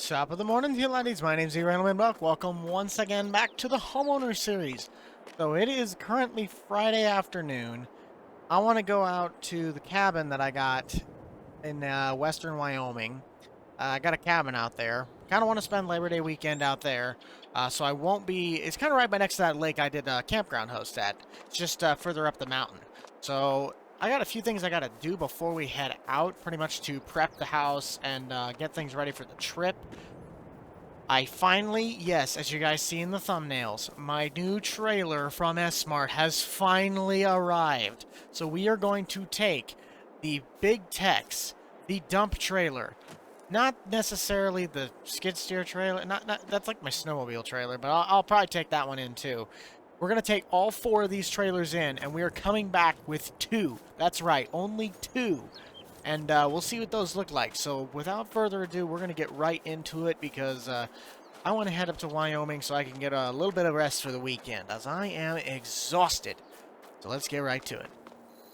Top of the morning to you ladies, my name's Random Buck. Welcome once again back to the Homeowners series. So it is currently Friday afternoon. I want to go out to the cabin that I got in western Wyoming. I got a cabin out there. Kind of want to spend Labor Day weekend out there. So I won't be, it's kind of right by next to that lake I did a campground host at. It's just further up the mountain. So I got a few things I got to do before we head out, pretty much to prep the house and get things ready for the trip. I finally, yes, as you guys see in the thumbnails, my new trailer from S-Mart has finally arrived. So we are going to take the Big Tex, the dump trailer, not necessarily the skid steer trailer, that's like my snowmobile trailer, but I'll probably take that one in too. We're going to take all 4 of these trailers in, and we are coming back with 2. That's right, only 2. And we'll see what those look like. So without further ado, we're going to get right into it because I want to head up to Wyoming so I can get a little bit of rest for the weekend, as I am exhausted. So let's get right to it.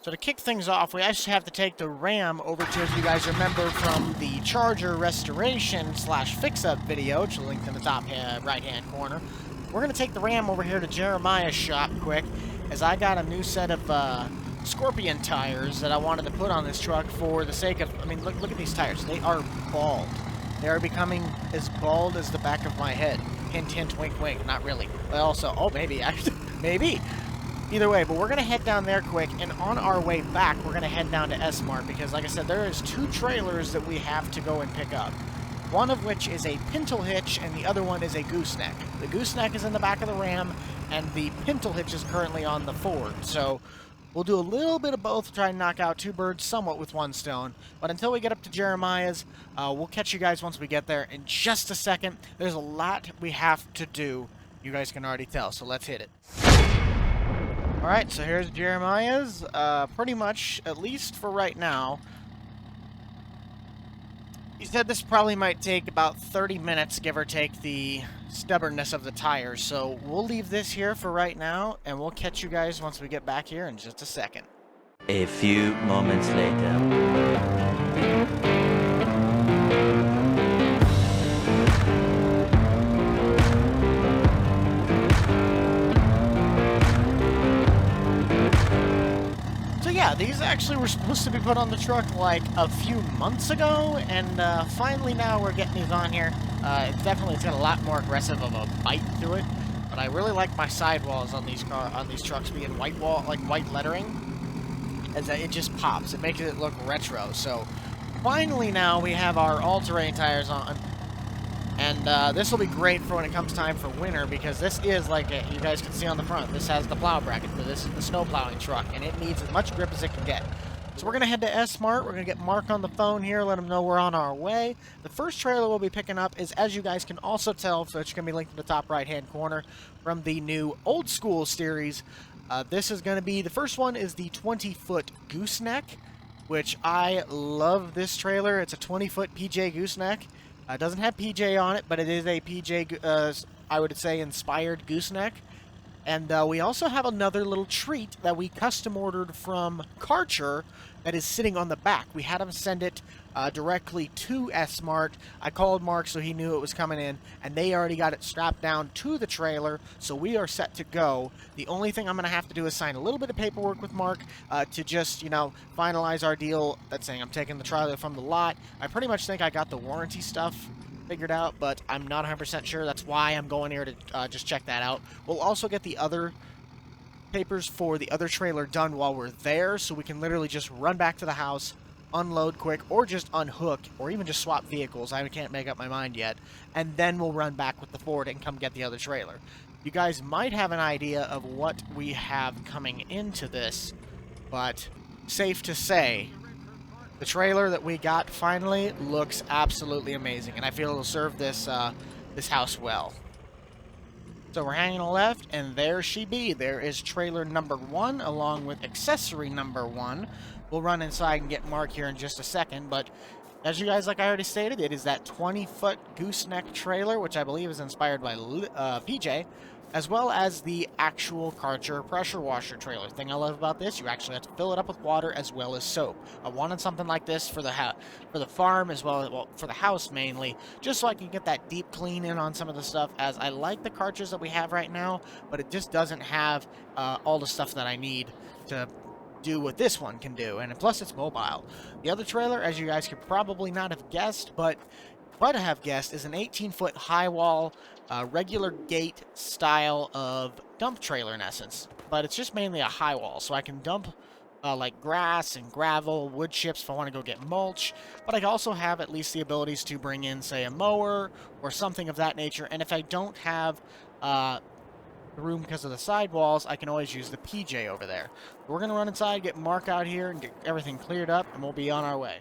So to kick things off, we actually have to take the Ram over to, if you guys remember from the Charger restoration / fix-up video, which is linked in the top right-hand corner. We're going to take the Ram over here to Jeremiah's shop quick, as I got a new set of Scorpion tires that I wanted to put on this truck for the sake of, I mean, look at these tires. They are bald. They are becoming as bald as the back of my head. Hint, hint, wink, wink. Not really. But also, oh, maybe, actually, maybe. Either way, but we're going to head down there quick, and on our way back, we're going to head down to S-Mart, because like I said, there is 2 trailers that we have to go and pick up. One of which is a pintle hitch, and the other one is a gooseneck. The gooseneck is in the back of the Ram, and the pintle hitch is currently on the Ford. So we'll do a little bit of both to try and knock out 2 birds somewhat with 1 stone. But until we get up to Jeremiah's, we'll catch you guys once we get there in just a second. There's a lot we have to do. You guys can already tell, so let's hit it. Alright, so here's Jeremiah's. Pretty much, at least for right now, he said this probably might take about 30 minutes, give or take the stubbornness of the tires. So we'll leave this here for right now, and we'll catch you guys once we get back here in just a second. A few moments later. Yeah, these actually were supposed to be put on the truck like a few months ago, and finally now we're getting these on here. It's got a lot more aggressive of a bite to it, but I really like my sidewalls on these trucks being white lettering, as it just pops. It makes it look retro. So finally now we have our all-terrain tires on. And this will be great for when it comes time for winter, because this is, like you guys can see on the front, this has the plow bracket. This is the snow plowing truck, and it needs as much grip as it can get. So we're going to head to S-Mart. We're going to get Mark on the phone here, let him know we're on our way. The first trailer we'll be picking up is, as you guys can also tell, so it's going to be linked in the top right-hand corner, from the new Old School series. This is going to be, the first one is the 20-foot gooseneck, which I love this trailer. It's a 20-foot PJ gooseneck. It doesn't have PJ on it, but it is a PJ, I would say, inspired gooseneck. And we also have another little treat that we custom ordered from Karcher that is sitting on the back. We had them send it directly to S-Mart. I called Mark so he knew it was coming in, and they already got it strapped down to the trailer, so we are set to go. The only thing I'm going to have to do is sign a little bit of paperwork with Mark to just, finalize our deal. That's saying I'm taking the trailer from the lot. I pretty much think I got the warranty stuff figured out, but I'm not 100% sure. That's why I'm going here to just check that out. We'll also get the other papers for the other trailer done while we're there, so we can literally just run back to the house, unload quick, or just unhook, or even just swap vehicles. I can't make up my mind yet. And then we'll run back with the Ford and come get the other trailer. You guys might have an idea of what we have coming into this, but safe to say, the trailer that we got finally looks absolutely amazing, and I feel it'll serve this house well. So we're hanging left, and there she be. There is trailer number 1, along with accessory number 1. We'll run inside and get Mark here in just a second, but as you guys, like I already stated, it is that 20-foot gooseneck trailer, which I believe is inspired by PJ. as well as the actual Karcher pressure washer trailer. Thing I love about this, you actually have to fill it up with water as well as soap. I wanted something like this for the farm as well for the house mainly, just so I can get that deep clean in on some of the stuff, as I like the Karchers that we have right now, but it just doesn't have all the stuff that I need to do what this one can do, and plus it's mobile. The other trailer, as you guys could probably not have guessed, but have guessed, is an 18-foot high wall, regular gate style of dump trailer in essence. But it's just mainly a high wall, so I can dump like grass and gravel, wood chips if I want to go get mulch. But I also have at least the abilities to bring in, say, a mower or something of that nature. And if I don't have the room because of the sidewalls, I can always use the PJ over there. We're going to run inside, get Mark out here, and get everything cleared up, and we'll be on our way.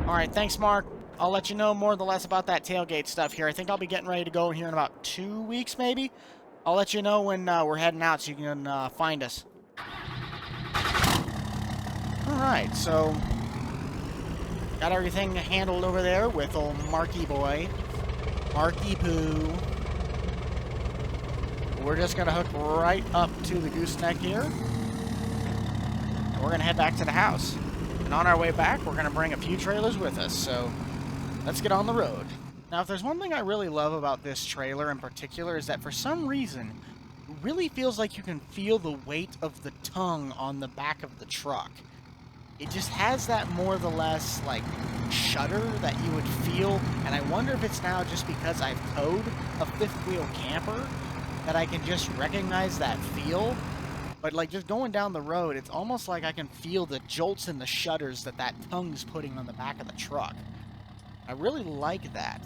Alright, thanks, Mark. I'll let you know more or less about that tailgate stuff here. I think I'll be getting ready to go here in about 2 weeks, maybe. I'll let you know when we're heading out so you can find us. Alright, so got everything handled over there with old Marky boy. Marky Poo. We're just going to hook right up to the gooseneck here. And we're going to head back to the house. And on our way back, we're going to bring a few trailers with us, so let's get on the road. Now, if there's one thing I really love about this trailer in particular, is that for some reason, it really feels like you can feel the weight of the tongue on the back of the truck. It just has that more or less, like, shudder that you would feel, and I wonder if it's now just because I've towed a fifth-wheel camper that I can just recognize that feel. But, like, just going down the road, it's almost like I can feel the jolts and the shudders that tongue's putting on the back of the truck. I really like that.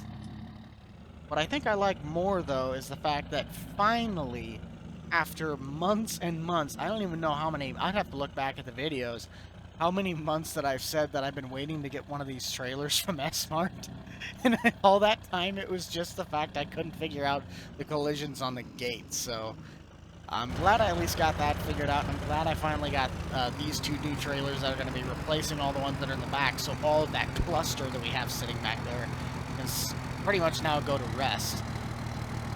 What I think I like more, though, is the fact that finally, after months and months, I don't even know how many, I'd have to look back at the videos, how many months that I've said that I've been waiting to get one of these trailers from S-Mart. And all that time, it was just the fact I couldn't figure out the collisions on the gates. So I'm glad I at least got that figured out. I'm glad I finally got these two new trailers that are going to be replacing all the ones that are in the back. So all of that cluster that we have sitting back there can pretty much now go to rest.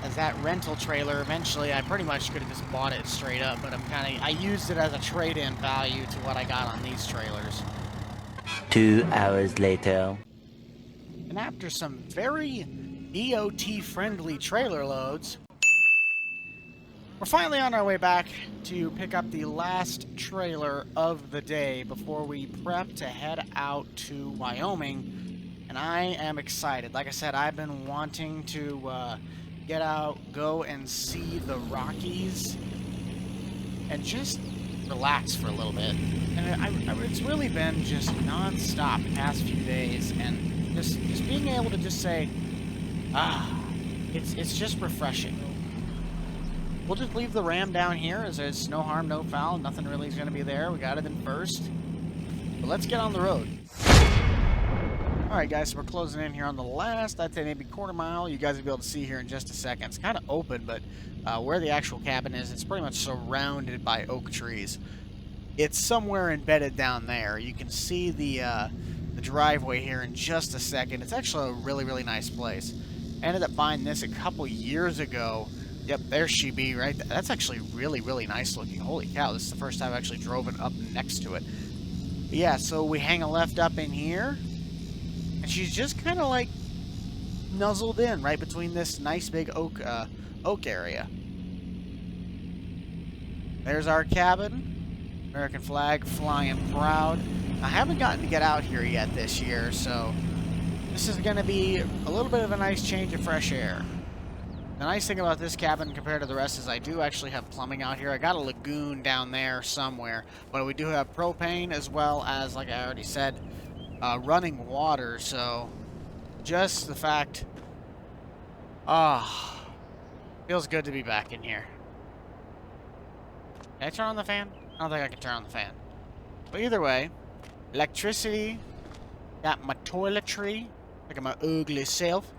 As that rental trailer, eventually I pretty much could have just bought it straight up, but I used it as a trade-in value to what I got on these trailers. 2 hours later. And after some very DOT-friendly trailer loads, we're finally on our way back to pick up the last trailer of the day before we prep to head out to Wyoming. And I am excited. Like I said, I've been wanting to get out, go and see the Rockies, and just relax for a little bit. And it's really been just non-stop the past few days, and just being able to just say, it's just refreshing. We'll just leave the Ram down here, as there's no harm, no foul. Nothing really is going to be there. We got it in first. But let's get on the road. Alright guys, so we're closing in here on the last, I'd say maybe quarter mile. You guys will be able to see here in just a second. It's kind of open, but where the actual cabin is, it's pretty much surrounded by oak trees. It's somewhere embedded down there. You can see the driveway here in just a second. It's actually a really, really nice place. I ended up buying this a couple years ago. Yep, there she be, right? That's actually really, really nice looking. Holy cow, this is the first time I actually drove it up next to it. But yeah, so we hang a left up in here. And she's just kind of like nuzzled in right between this nice big oak area. There's our cabin. American flag flying proud. I haven't gotten to get out here yet this year, so this is going to be a little bit of a nice change of fresh air. The nice thing about this cabin compared to the rest is I do actually have plumbing out here. I got a lagoon down there somewhere, but we do have propane as well as, like I already said, running water. So just the fact, feels good to be back in here. Can I turn on the fan? I don't think I can turn on the fan. But either way, electricity, got my toiletry, look at my ugly self.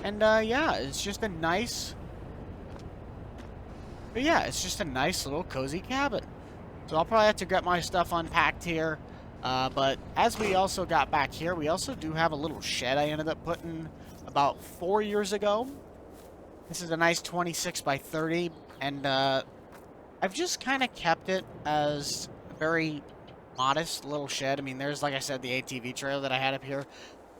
And, yeah, it's just a nice... But yeah, it's just a nice little cozy cabin. So I'll probably have to get my stuff unpacked here. But as we also got back here, we also do have a little shed I ended up putting about 4 years ago. This is a nice 26 by 30, and I've just kind of kept it as a very modest little shed. I mean, there's, like I said, the ATV trailer that I had up here.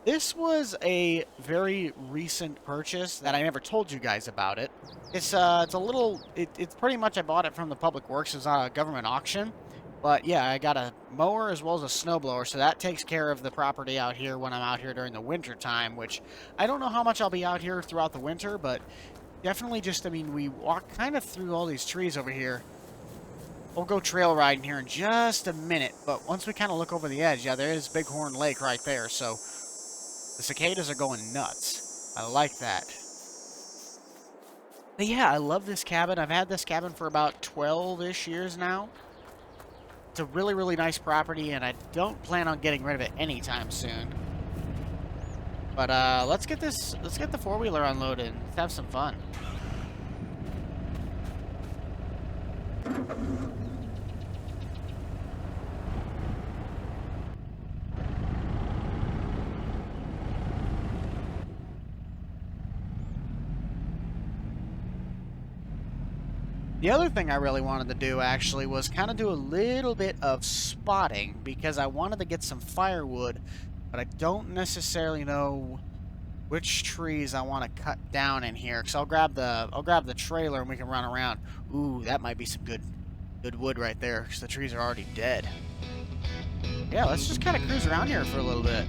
This was a very recent purchase that I never told you guys about it. It's a little, it's pretty much, I bought it from the Public Works. It was on a government auction. But yeah, I got a mower as well as a snowblower, so that takes care of the property out here when I'm out here during the winter time, which I don't know how much I'll be out here throughout the winter, but definitely just, I mean, we walk kind of through all these trees over here. We'll go trail riding here in just a minute, but once we kind of look over the edge, yeah, there is Bighorn Lake right there, so the cicadas are going nuts. I like that. But yeah, I love this cabin. I've had this cabin for about 12-ish years now. It's a really, really nice property, and I don't plan on getting rid of it anytime soon. But let's get the four-wheeler unloaded. Let's have some fun. The other thing I really wanted to do, actually, was kind of do a little bit of spotting, because I wanted to get some firewood, but I don't necessarily know which trees I want to cut down in here, because I'll grab the trailer and we can run around. Ooh, that might be some good wood right there, because the trees are already dead. Yeah, let's just kind of cruise around here for a little bit.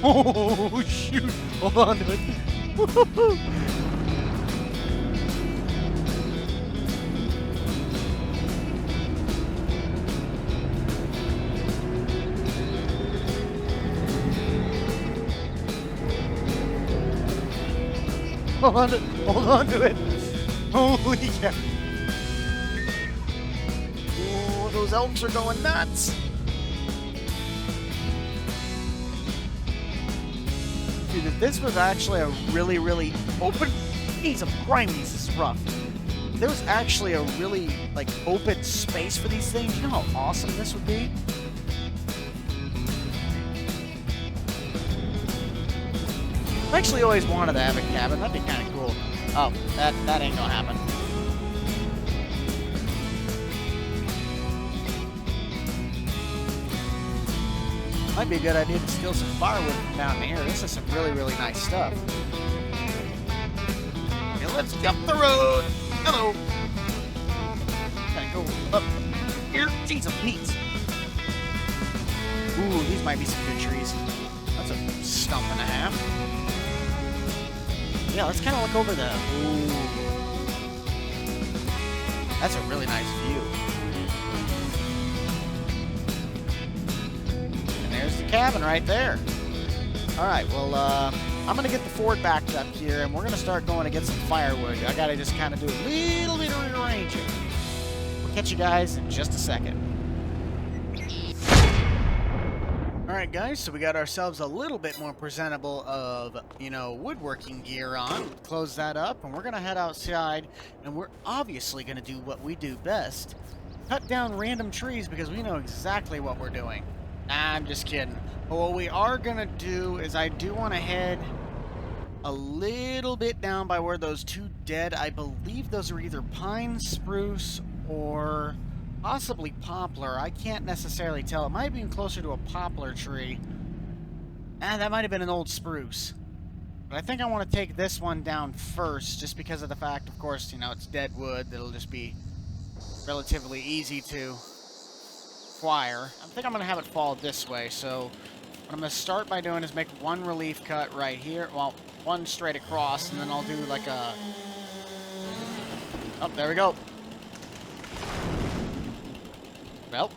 Oh, shoot. Hold on to it. Hold on to it. Holy cow. Oh, those elks are going nuts. Dude, if this was actually a really, really open... Jeez, I'm grimy, this is rough. If there was actually a really, like, open space for these things, you know how awesome this would be? I've actually always wanted to have a cabin. That'd be kind of cool. Oh, that ain't gonna happen. Might be a good idea to steal some firewood from down here. This is some really, really nice stuff. Okay, let's jump the road. Hello. Gotta go up here. Jeez, a Pete. Ooh, these might be some good trees. That's a stump and a half. Yeah, let's kind of look over the... Ooh. That's a really nice view. Cabin right there. Alright, well, I'm going to get the Ford backed up here, and we're going to start going to get some firewood. I got to just kind of do a little bit of rearranging. We'll catch you guys in just a second. Alright, guys, so we got ourselves a little bit more presentable of, you know, woodworking gear on. Close that up, and we're going to head outside, and we're obviously going to do what we do best. Cut down random trees, because we know exactly what we're doing. Nah, I'm just kidding. But what we are gonna do is I do want to head a little bit down by where those two dead, I believe those are either pine, spruce, or possibly poplar. I can't necessarily tell. It might be closer to a poplar tree. That might have been an old spruce. But I think I want to take this one down first, just because of the fact, of course, you know, it's dead wood. That'll just be relatively easy to acquire. I think I'm going to have it fall this way, so what I'm going to start by doing is make one relief cut right here, well, one straight across, and then I'll do like a... Oh, there we go. Well,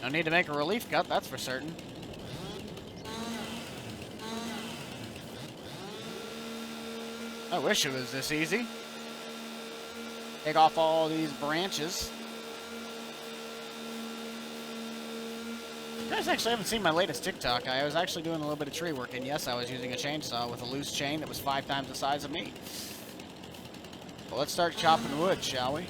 no need to make a relief cut, that's for certain. I wish it was this easy. Take off all these branches. You guys actually haven't seen my latest TikTok. I was actually doing a little bit of tree work, and yes, I was using a chainsaw with a loose chain that was 5 times the size of me. Well, let's start chopping wood, shall we?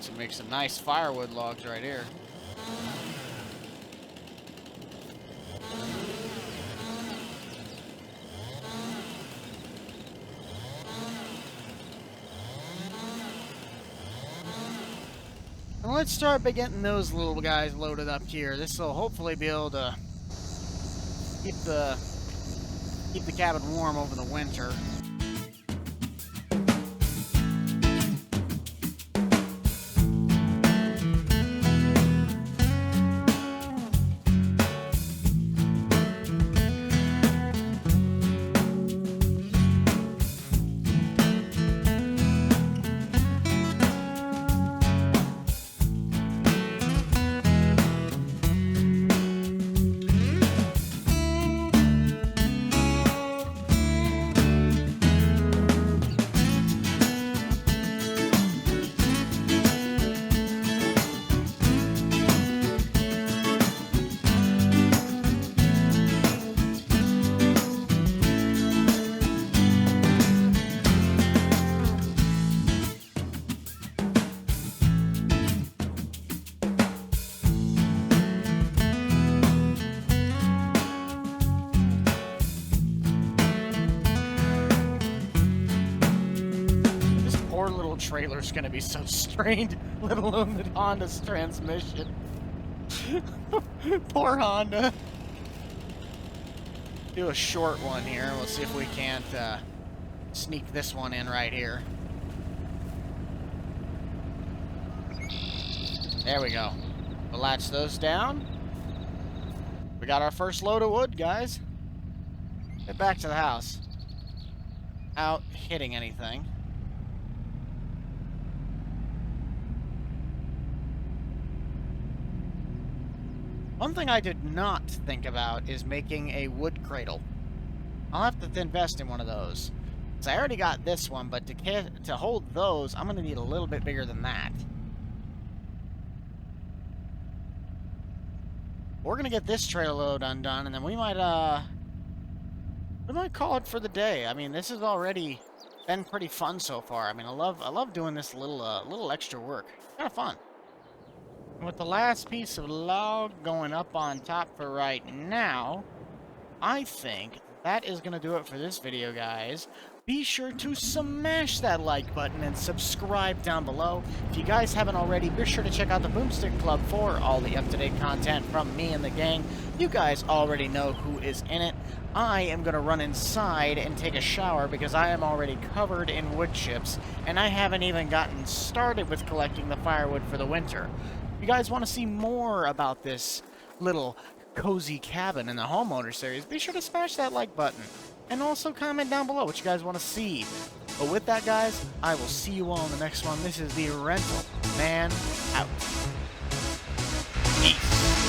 To make some nice firewood logs right here. And let's start by getting those little guys loaded up here. This will hopefully be able to keep the cabin warm over the winter. Trailer's gonna be so strained, let alone the Honda's transmission. Poor Honda. Do a short one here. We'll see if we can't sneak this one in right here. There we go. We'll latch those down. We got our first load of wood, guys. Get back to the house. Out hitting anything. One thing I did not think about is making a wood cradle. I'll have to invest in one of those. Because I already got this one, but to hold those, I'm going to need a little bit bigger than that. We're going to get this trailer load undone, and then we might call it for the day. I mean, this has already been pretty fun so far. I mean, I love doing this little extra work. Kind of fun. With the last piece of log going up on top for right now, I think that is going to do it for this video, guys. Be sure to smash that like button and subscribe down below. If you guys haven't already, be sure to check out the Boomstick Club for all the up-to-date content from me and the gang. You guys already know who is in it. I am going to run inside and take a shower because I am already covered in wood chips, and I haven't even gotten started with collecting the firewood for the winter. If you guys want to see more about this little cozy cabin in the Homeowner series, be sure to smash that like button. And also comment down below what you guys want to see. But with that, guys, I will see you all in the next one. This is the Rental Man out. Peace.